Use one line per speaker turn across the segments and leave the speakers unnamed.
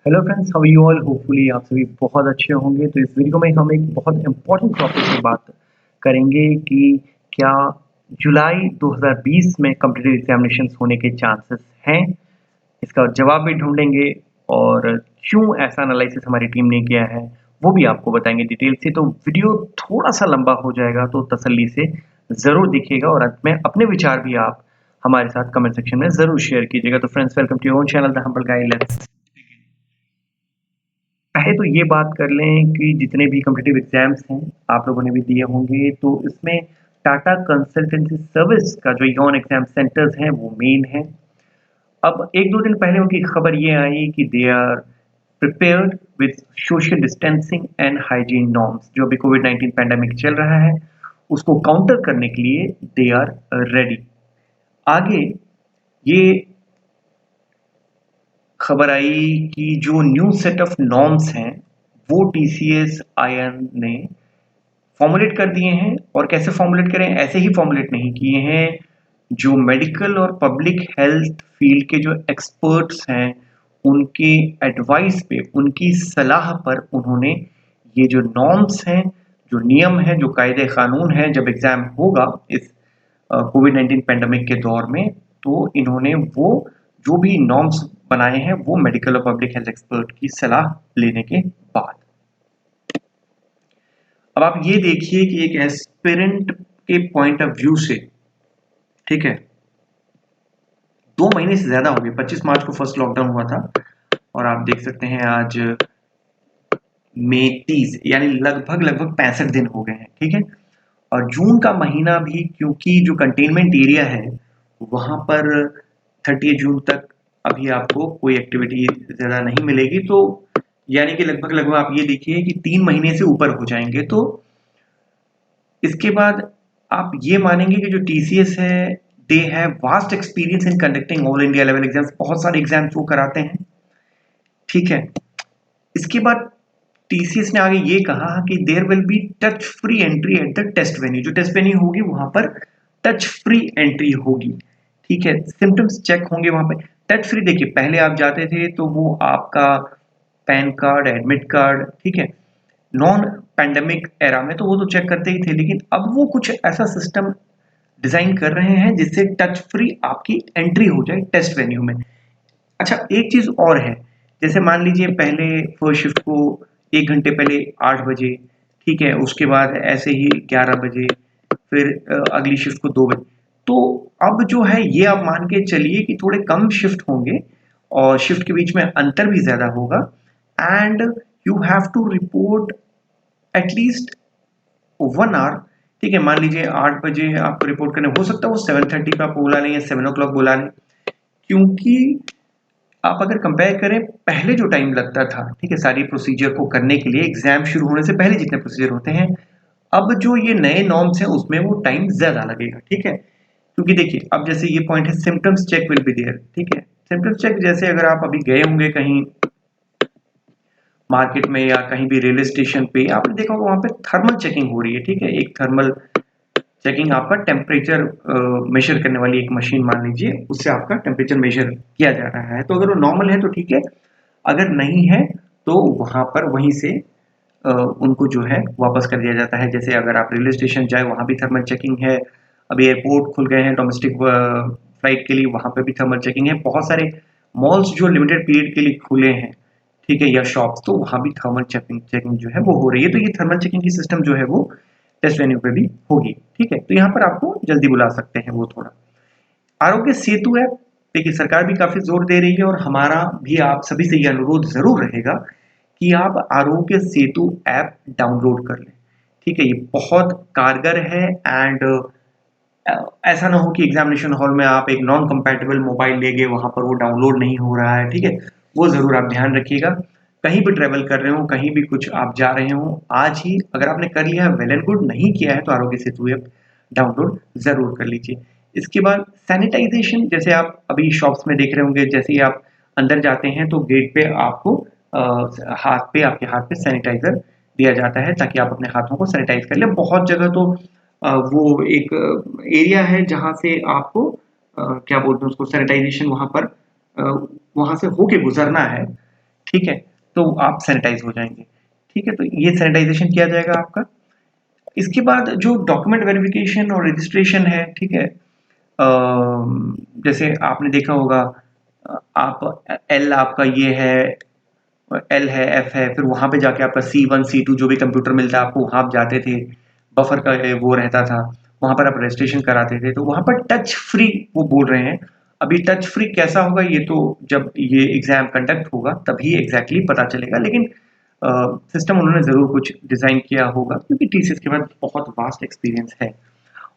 Hello friends, how you all. Hopefully आप सभी बहुत अच्छे होंगे। तो इस वीडियो में हम एक बहुत इम्पोर्टेंट टॉपिक पे बात करेंगे कि क्या जुलाई 2020 में कॉम्पिटिटिव एग्जामिनेशंस होने के चांसेस हैं। इसका जवाब भी ढूंढेंगे और क्यों ऐसा एनालिसिस हमारी टीम ने किया है वो भी आपको बताएंगे डिटेल से। तो वीडियो थोड़ा सा लंबा हो जाएगा तो तसल्ली से ज़रूर देखिएगा और अंत में अपने विचार भी आप हमारे साथ कमेंट सेक्शन में ज़रूर शेयर कीजिएगा। तो friends, welcome to your own channel the humble guide. Let's पहले तो ये बात कर लें कि जितने भी कॉम्पिटिटिव एग्जाम्स हैं आप लोगों ने भी दिए होंगे, तो इसमें टाटा कंसल्टेंसी सर्विस का जो यॉन एग्जाम सेंटर्स हैं वो मेन है। अब एक दो दिन पहले उनकी खबर ये आई कि they are prepared with social distancing and hygiene norms. जो अभी कोविड-19 पैंडेमिक चल रहा है उसको काउंटर करने के लिए दे आर रेडी। आगे ये खबर आई कि जो न्यू सेट ऑफ नॉर्म्स हैं वो टीसीएस आईएन ने फॉर्मुलेट कर दिए हैं। और कैसे फॉर्मुलेट करें, ऐसे ही फॉर्मुलेट नहीं किए हैं। जो मेडिकल और पब्लिक हेल्थ फील्ड के जो एक्सपर्ट्स हैं उनके एडवाइस पे, उनकी सलाह पर उन्होंने ये जो नॉर्म्स हैं, जो नियम हैं, जो कायदे कानून हैं, जब एग्जाम होगा इस कोविड-19 पैंडेमिक के दौर में, तो इन्होंने वो जो भी नॉर्म्स बनाए हैं वो मेडिकल और पब्लिक हेल्थ एक्सपर्ट की सलाह लेने के बाद। अब आप ये देखिए कि एक एस्पिरेंट के पॉइंट ऑफ व्यू से, ठीक है, 2 महीने से ज्यादा हो गए। 25 मार्च को फर्स्ट लॉकडाउन हुआ था और आप देख सकते हैं आज मई 30, यानी लगभग 65 दिन हो गए हैं, ठीक है। और जून का महीना भी, क्योंकि जो कंटेनमेंट एरिया है वहां पर 30 जून तक अभी आपको कोई एक्टिविटी ज्यादा नहीं मिलेगी, तो यानी कि लगभग आप ये देखिए कि 3 महीने से ऊपर हो जाएंगे। तो इसके बाद आप ये मानेंगे कि जो टीसीएस है they have vast experience in conducting all India level exams. बहुत सारे एग्जाम्स वो कराते हैं, ठीक है। इसके बाद टीसीएस ने आगे ये कहा कि there will be touch free entry at the test venue. जो टेस्ट वेन्यू होगी वहां पर टच फ्री एंट्री होगी, ठीक है। सिम्टम्स चेक होंगे वहां पे। टच फ्री देखिए, पहले आप जाते थे तो वो आपका पैन कार्ड, एडमिट कार्ड, ठीक है, नॉन पैंडेमिक एरा में तो वो तो चेक करते ही थे, लेकिन अब वो कुछ ऐसा सिस्टम डिजाइन कर रहे हैं जिससे टच फ्री आपकी एंट्री हो जाए टेस्ट वेन्यू में। अच्छा, एक चीज और है, जैसे मान लीजिए पहले फर्स्ट शिफ्ट को 1 घंटे पहले 8 बजे, ठीक है, उसके बाद ऐसे ही 11 बजे, फिर अगली शिफ्ट को 2 बजे। तो अब जो है ये आप मान के चलिए कि थोड़े कम शिफ्ट होंगे और शिफ्ट के बीच में अंतर भी ज्यादा होगा। And you have to report at least 1 hour, ठीक है। मान लीजिए 8 बजे आपको रिपोर्ट करने, हो सकता है वो 7:30 पे आपको बुला लें या 7 o'clock बुला लें, क्योंकि आप अगर कंपेयर करें पहले जो टाइम लगता था, ठीक है, सारी प्रोसीजर को करने के लिए एग्जाम शुरू होने से पहले जितने प्रोसीजर होते हैं, अब जो ये नए नॉर्म्स हैं उसमें वो टाइम ज्यादा लगेगा, ठीक है। क्योंकि देखिए अब जैसे ये पॉइंट है, symptoms check will be there, ठीक है। सिम्टम्स चेक जैसे अगर आप अभी गए होंगे कहीं मार्केट में या कहीं भी रेलवे स्टेशन पे, आपने देखा होगा वहां पे थर्मल चेकिंग हो रही है, ठीक है। एक थर्मल चेकिंग, आपका टेम्परेचर मेजर करने वाली एक मशीन मान लीजिए, उससे आपका टेम्परेचर मेजर किया जा रहा है। तो अगर वो नॉर्मल है तो ठीक है, अगर नहीं है तो वहां पर वहीं से उनको जो है वापस कर दिया जाता है। जैसे अगर आप रेलवे स्टेशन जाए वहां भी थर्मल चेकिंग है। अभी एयरपोर्ट खुल गए हैं डोमेस्टिक फ्लाइट के लिए, वहां पर भी थर्मल चेकिंग है। बहुत सारे मॉल्स जो लिमिटेड पीरियड के लिए खुले हैं, ठीक है, या शॉप्स, तो वहां भी थर्मल चेकिंग जो है वो हो रही है। तो ये थर्मल चेकिंग की सिस्टम जो है वो टेस्ट वेन्यू पे भी होगी, ठीक है। तो यहाँ पर आपको जल्दी बुला सकते हैं वो थोड़ा। आरोग्य सेतु ऐप, देखिए सरकार भी काफी जोर दे रही है और हमारा भी आप सभी से यह अनुरोध जरूर रहेगा कि आप आरोग्य सेतु ऐप डाउनलोड कर लें, ठीक है। ये बहुत कारगर है। एंड ऐसा ना हो कि एग्जामिनेशन हॉल में आप एक नॉन कंपैटिबल मोबाइल ले गए, वहां पर वो डाउनलोड नहीं हो रहा है, ठीक है। वो जरूर आप ध्यान रखिएगा। कहीं भी ट्रेवल कर रहे हो, कहीं भी कुछ आप जा रहे हो, आज ही अगर आपने कर लिया है वेल एंड गुड, नहीं किया है तो आरोग्य सेतु ऐप डाउनलोड जरूर कर लीजिए। इसके बाद सैनिटाइजेशन, जैसे आप अभी शॉप्स में देख रहे होंगे, जैसे ही आप अंदर जाते हैं तो गेट पे आपको आपके हाथ पे सैनिटाइजर दिया जाता है ताकि आप अपने हाथों को सैनिटाइज कर लें। बहुत जगह तो वो एक एरिया है जहाँ से आपको क्या बोलते हैं उसको, सैनिटाइजेशन वहां पर वहां से होके गुजरना है, ठीक है, तो आप सैनिटाइज हो जाएंगे। ठीक है, तो ये सैनिटाइजेशन किया जाएगा आपका। इसके बाद जो डॉक्यूमेंट वेरिफिकेशन और रजिस्ट्रेशन है, ठीक है, जैसे आपने देखा होगा, आप एल आपका ये है, एल है, एफ है, फिर वहां पे जाके आपका C1 C2 जो भी कंप्यूटर मिलता है आपको, वहां आप जाते थे, बफर का वो रहता था, वहां पर आप रजिस्ट्रेशन कराते थे। तो वहां पर टच फ्री वो बोल रहे हैं। अभी टच फ्री कैसा होगा ये तो जब ये एग्जाम कंडक्ट होगा तभी एग्जैक्टली पता चलेगा, लेकिन सिस्टम उन्होंने जरूर कुछ डिजाइन किया होगा क्योंकि टीसीएस के बाद बहुत वास्ट एक्सपीरियंस है।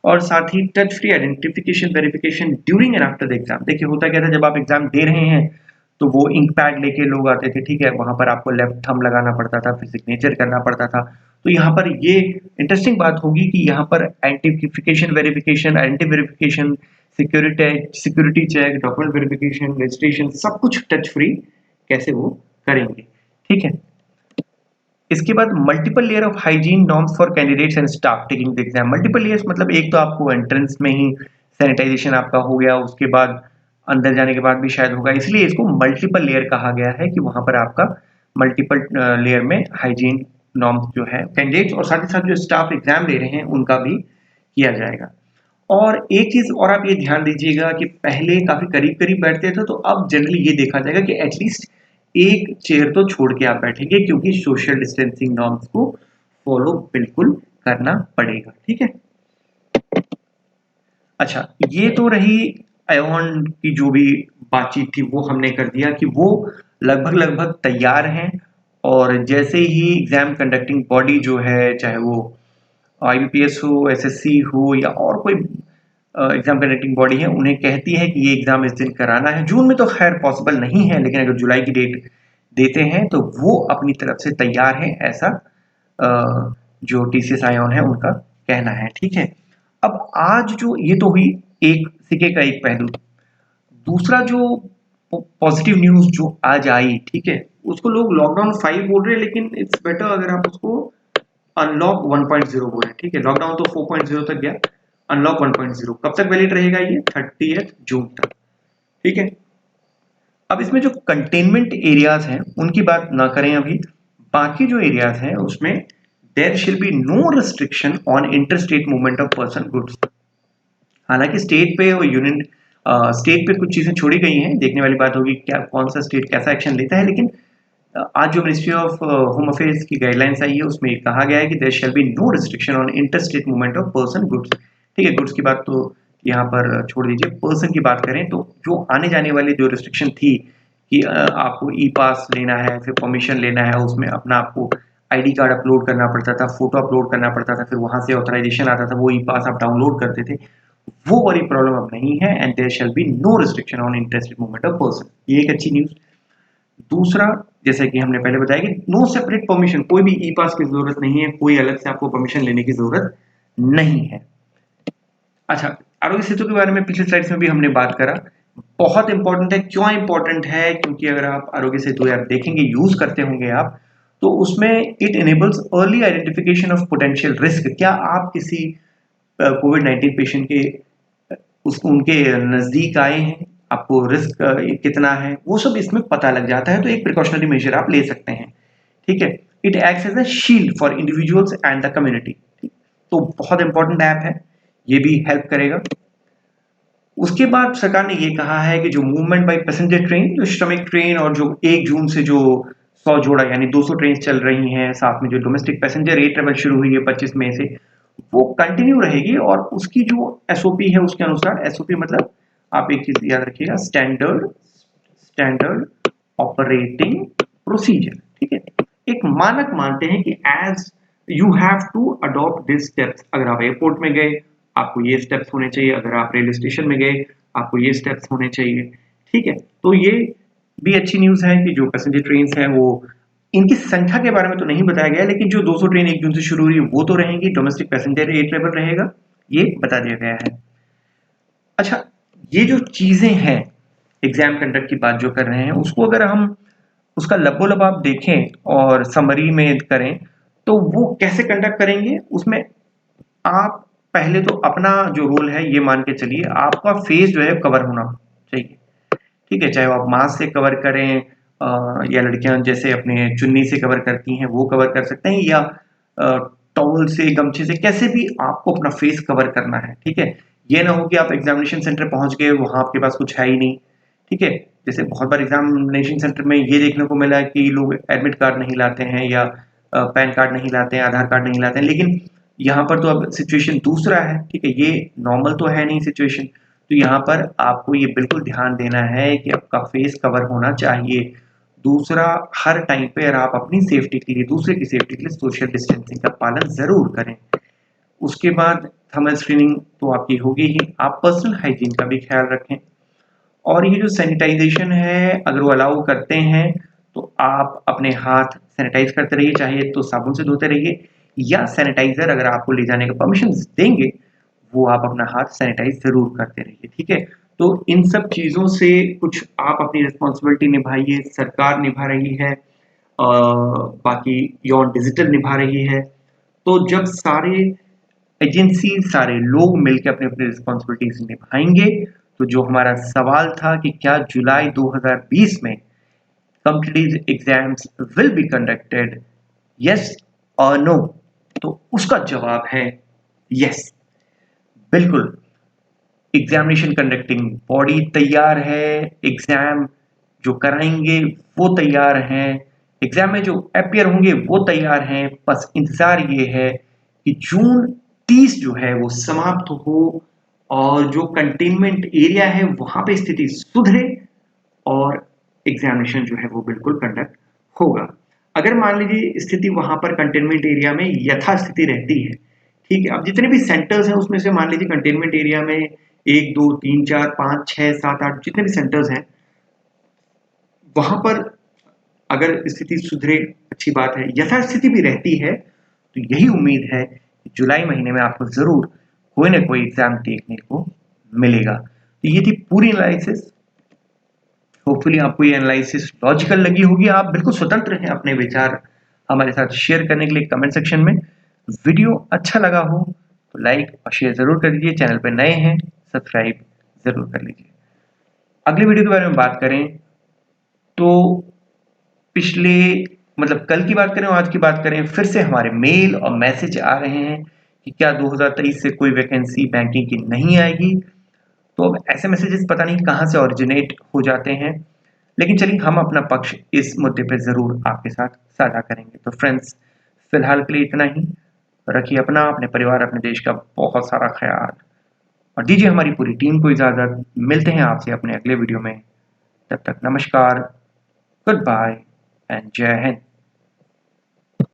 और साथ ही touch free identification verification during and after the exam. देखिए होता क्या था, जब आप एग्जाम दे रहे हैं तो वो इंक पैड लेके लोग आते थे, ठीक है, वहां पर आपको लेफ्ट थंब लगाना पड़ता था, फिर सिग्नेचर करना पड़ता था। तो यहाँ पर ये इंटरेस्टिंग बात होगी कि यहाँ पर identification verification, identity verification, security check, document verification, registration, सब कुछ टच फ्री कैसे वो करेंगे। ठीक है, इसके बाद multiple layer of hygiene norms for candidates and staff taking the exam. Multiple layers मतलब एक तो आपको एंट्रेंस में ही सैनिटाइजेशन आपका हो गया, उसके बाद अंदर जाने के बाद भी शायद होगा, इसलिए इसको मल्टीपल लेयर कहा गया है कि वहां पर आपका मल्टीपल लेयर में हाइजीन नॉर्म्स जो है कैंडिडेट्स और साथ ही साथ जो स्टाफ एग्जाम ले रहे हैं उनका भी किया जाएगा। और एक चीज और आप ये ध्यान दीजिएगा कि पहले काफी करीब करीब बैठते थे, तो अब जनरली ये देखा जाएगा कि एटलीस्ट एक चेयर तो छोड़ के आप बैठेंगे, क्योंकि सोशल डिस्टेंसिंग नॉर्म्स को फॉलो बिल्कुल करना पड़ेगा। ठीक है, अच्छा, ये तो रही आयोन की जो भी बातचीत थी वो हमने कर दिया कि वो लगभग लगभग तैयार हैं। और जैसे ही एग्जाम कंडक्टिंग बॉडी जो है, चाहे वो आईबीपीएस हो, एसएससी हो या और कोई एग्जाम कंडक्टिंग बॉडी है, उन्हें कहती है कि ये एग्जाम इस दिन कराना है। जून में तो खैर पॉसिबल नहीं है, लेकिन अगर जुलाई की डेट देते हैं तो वो अपनी तरफ से तैयार है, ऐसा जो टीसीएस आयोन है उनका कहना है। ठीक है, अब आज जो ये तो हुई एक सिक्के का एक पहलू। दूसरा जो पॉजिटिव न्यूज जो आज आई, ठीक है, उसको लोग लॉकडाउन 5 बोल रहे हैं, लेकिन इट्स बेटर अगर आप उसको अनलॉक 1.0 बोले। ठीक है, लॉकडाउन तो 4.0 तक गया, अनलॉक 1.0 कब तक वैलिड रहेगा? ये 30 जून तक। ठीक है, अब इसमें जो कंटेनमेंट एरियाज हैं उनकी बात ना करें अभी, बाकी जो एरियाज हैं उसमें there shall be no restriction on inter state movement of person goods. हालांकि स्टेट पे और यूनियन स्टेट पे कुछ चीजें छोड़ी गई हैं, देखने वाली बात होगी क्या कौन सा स्टेट कैसा एक्शन लेता है, लेकिन आज जो मिनिस्ट्री ऑफ होम अफेयर्स की गाइडलाइंस आई है उसमें कहा गया है कि there shall be no restriction on inter state movement of person goods. ठीक है, गुड्स की बात तो यहाँ पर छोड़ दीजिए, पर्सन की बात करें तो जो आने जाने वाली जो रिस्ट्रिक्शन थी कि आपको ई पास लेना है, फिर परमिशन लेना है, उसमें अपना आपको आईडी कार्ड अपलोड करना पड़ता था, फोटो अपलोड करना पड़ता था, फिर वहां से ऑथराइजेशन आता था, वो ई पास आप डाउनलोड करते थे, वो वाली प्रॉब्लम अब नहीं है। And there shall be no restriction on interested movement of person, ये एक अच्छी न्यूज। दूसरा, जैसे कि हमने पहले बताया कि नो सेपरेट परमिशन, कोई भी ई पास की जरूरत नहीं है, कोई अलग से आपको परमिशन लेने की जरूरत नहीं है। अच्छा, आरोग्य सेतु के बारे में पिछले स्लाइड्स में भी हमने बात करा, बहुत इंपॉर्टेंट है। क्यों इंपॉर्टेंट है? क्योंकि अगर आप आरोग्य सेतु ऐप देखेंगे, यूज करते होंगे आप, तो उसमें it enables early identification of potential risk. क्या आप किसी कोविड-19 पेशेंट के उनके नजदीक आए हैं, आपको रिस्क कितना है, वो सब इसमें पता लग जाता है, तो एक प्रिकॉशनरी मेजर आप ले सकते हैं। ठीक है, it acts as a shield for individuals and the community. तो बहुत इंपॉर्टेंट ऐप है, ये भी हेल्प करेगा। उसके बाद सरकार ने ये कहा है कि जो मूवमेंट बाय पैसेंजर ट्रेन, जो श्रमिक ट्रेन, और जो 1 जून से जो 100 जोड़ा यानी 200 ट्रेन चल रही हैं, साथ में जो डोमेस्टिक पैसेंजर रेट ट्रेवल शुरू हुई है 25 मई से, वो कंटिन्यू रहेगी। और उसकी जो एसओपी है उसके अनुसार, एसओपी मतलब आप एक चीज याद रखिएगा, स्टैंडर्ड ऑपरेटिंग प्रोसीजर। ठीक है, एक मानक मानते हैं कि as you have to adopt this steps. अगर आप एयरपोर्ट में गए आपको ये स्टेप्स होने चाहिए, अगर आप रेलवे स्टेशन में गए आपको ये स्टेप्स होने चाहिए। ठीक है, तो ये भी अच्छी न्यूज है कि जो पैसेंजर ट्रेन है वो, इनकी संख्या के बारे में तो नहीं बताया गया, लेकिन जो 200 ट्रेन 1 जून से शुरू हुई वो तो रहेंगी, डोमेस्टिक पैसेंजर एयर ट्रेवल रहेगा, ये बता दिया गया है। अच्छा, ये जो चीजें हैं एग्जाम कंडक्ट की बात जो कर रहे हैं, उसको अगर हम उसका लबोलब आप देखें और समरी में करें तो वो कैसे कंडक्ट करेंगे, उसमें आप पहले तो अपना जो रोल है ये मान के चलिए, आपका फेस जो है कवर होना चाहिए। ठीक है, चाहे आप मास्क से कवर करें, या लड़कियां जैसे अपने चुन्नी से कवर करती हैं वो कवर कर सकते हैं, या टॉवल से, गमछे से, कैसे भी आपको अपना फेस कवर करना है, ठीक है। ये ना हो कि आप एग्जामिनेशन सेंटर पहुंच गए, वहां आपके पास कुछ है ही नहीं, ठीक है। जैसे बहुत बार एग्जामिनेशन सेंटर में ये देखने को मिला है कि लोग एडमिट कार्ड नहीं लाते हैं, या पैन कार्ड नहीं लाते हैं, आधार कार्ड नहीं लाते हैं, लेकिन यहाँ पर तो अब सिचुएशन दूसरा है, ठीक है। ये नॉर्मल तो है नहीं सिचुएशन, तो यहाँ पर आपको ये बिल्कुल ध्यान देना है कि आपका फेस कवर होना चाहिए। दूसरा, हर टाइम पे अगर आप अपनी सेफ्टी के लिए, दूसरे की सेफ्टी के लिए सोशल डिस्टेंसिंग का पालन जरूर करें। उसके बाद थर्मल स्क्रीनिंग तो आपकी होगी ही, आप पर्सनल हाइजीन का भी ख्याल रखें। और ये जो सैनिटाइजेशन है, अगर वो अलाउ करते हैं तो आप अपने हाथ सैनिटाइज करते रहिए, चाहे तो साबुन से धोते रहिए, या सैनिटाइजर अगर आपको ले जाने का परमिशन देंगे वो आप अपना हाथ सैनिटाइज जरूर करते रहिए, ठीक है। तो इन सब चीजों से कुछ आप अपनी रिस्पॉन्सिबिलिटी निभाइए, सरकार निभा रही है, बाकी योर डिजिटल निभा रही है। तो जब सारे एजेंसी, सारे लोग मिलकर अपनी अपनी रिस्पॉन्सिबिलिटीज निभाएंगे, तो जो हमारा सवाल था कि क्या जुलाई 2020 में competitive exams will be conducted, yes और नो, तो उसका जवाब है यस, बिल्कुल। एग्जामिनेशन कंडक्टिंग बॉडी तैयार है, एग्जाम जो कराएंगे वो तैयार हैं, एग्जाम में जो अपियर होंगे वो तैयार हैं। बस इंतजार ये है कि जून 30 जो है वो समाप्त हो, और जो कंटेनमेंट एरिया है वहां पे स्थिति सुधरे, और एग्जामिनेशन जो है वो बिल्कुल कंडक्ट होगा। अगर मान लीजिए स्थिति वहां पर कंटेनमेंट एरिया में यथास्थिति रहती है, ठीक है। अब जितने भी सेंटर्स हैं उसमें से मान लीजिए कंटेनमेंट एरिया में 1 2 3 4 5 6 7 8 जितने भी सेंटर्स हैं, वहां पर अगर स्थिति सुधरे, अच्छी बात है, यथास्थिति भी रहती है, तो यही उम्मीद है कि जुलाई महीने में आपको जरूर कोई ना कोई एग्जाम देखने को मिलेगा। तो ये थी पूरी एनालिसिस। होपफुली आपको ये एनालिसिस लॉजिकल लगी होगी। आप बिल्कुल स्वतंत्र हैं अपने विचार हमारे साथ शेयर करने के लिए कमेंट सेक्शन में। वीडियो अच्छा लगा हो तो लाइक और शेयर जरूर कर दीजिए। चैनल पर नए हैं सब्सक्राइब जरूर कर लीजिए। अगले वीडियो के बारे में बात करें तो पिछले, मतलब कल की बात करें और आज की बात करें, फिर से हमारे मेल और मैसेज आ रहे हैं कि क्या 2023 से कोई वैकेंसी बैंकिंग की नहीं आएगी। तो अब ऐसे मैसेजेस पता नहीं कहां से ओरिजिनेट हो जाते हैं, लेकिन चलिए हम अपना पक्ष इस मुद्दे पे जरूर आपके साथ साझा करेंगे। तो फ्रेंड्स, फिलहाल के लिए इतना ही। रखिए अपना, अपने परिवार, अपने देश का बहुत सारा ख्याल, और दीजिए हमारी पूरी टीम को इजाजत। मिलते हैं आपसे अपने अगले वीडियो में। तब तक नमस्कार, गुड बाय एंड जय हिंद।